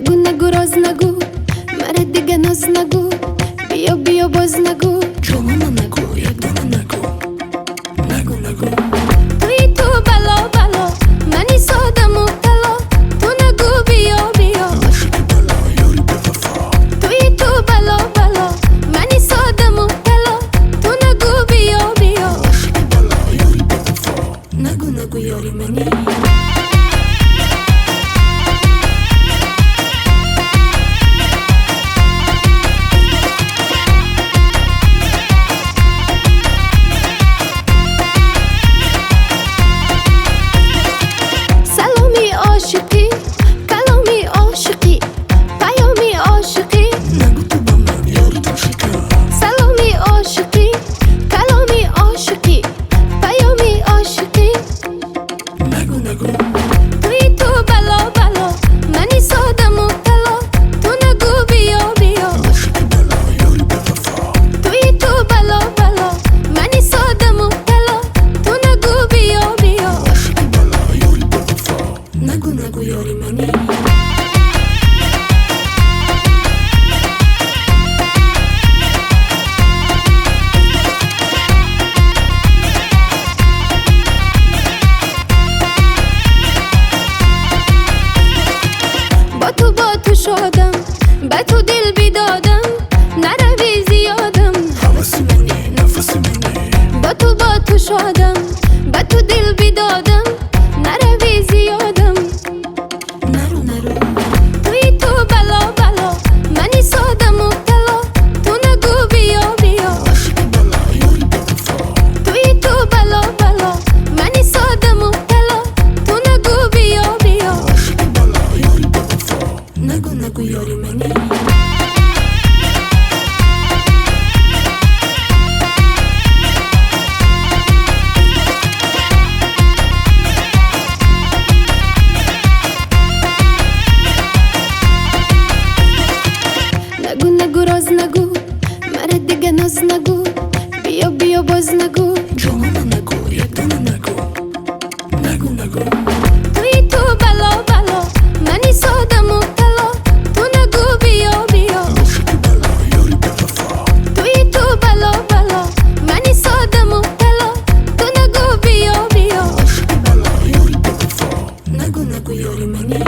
نگو نگو راز نگو، مرد دیگه ناز نگو، بیا بیا باز نگو، جانم نگو، یک دانه نگو، نگو نگو. توی تو بلا بلا، منی ساده مبتلا، تو نگو بیا بیا، عاشق بلا یاری به وفا. توی تو بلا بلا، منی ساده مبتلا، تو نگو بیا بیا، عاشق بلا یاری به وفا. نگو نگو یاری منی. کلامی عاشقی، پیامی عاشقی، نگو تو با من یاری تو شکر. سلامی عاشقی، کلامی عاشقی، پیامی عاشقی، نگو نگو. توی تو بلا بلا، منی ساده مبتلا، تو نگو بیا بیا، عاشق بلا یاری به وفا. توی تو بلا بلا، منی ساده مبتلا، تو نگو بیا بیا، عاشق بلا یاری به وفا. نگو نگو یاری منی. با تو شدم، به تو دل بیدادم، نروی زیادم، حواسی منی، نفسی منی. با تو شدم، به تو دل بیدادم، نروی زیادم، نرو نرو. توی تو بلا بلا، منی ساده مبتلا، تو نگو بیا بیا، عاشق بلا یاری به وفا. توی تو بلا بلا، منی ساده مبتلا، تو نگو بیا بیا، عاشق بلا یاری به وفا. نگو نگو یاری منی. نگو نگو راز نگو، مرد دیگه ناز نگو، بیا بیا باز نگو، جانم نگو، یک دانه نگو، نگو نگو. توی تو بلا بلا، منی ساده مبتلا، تو نگو بیا بیا، عاشق بلا یاری به وفا. توی تو بلا بلا، منی ساده مبتلا، تو نگو بیا بیا، عاشق بلا یاری به وفا. نگو نگو یاری منی.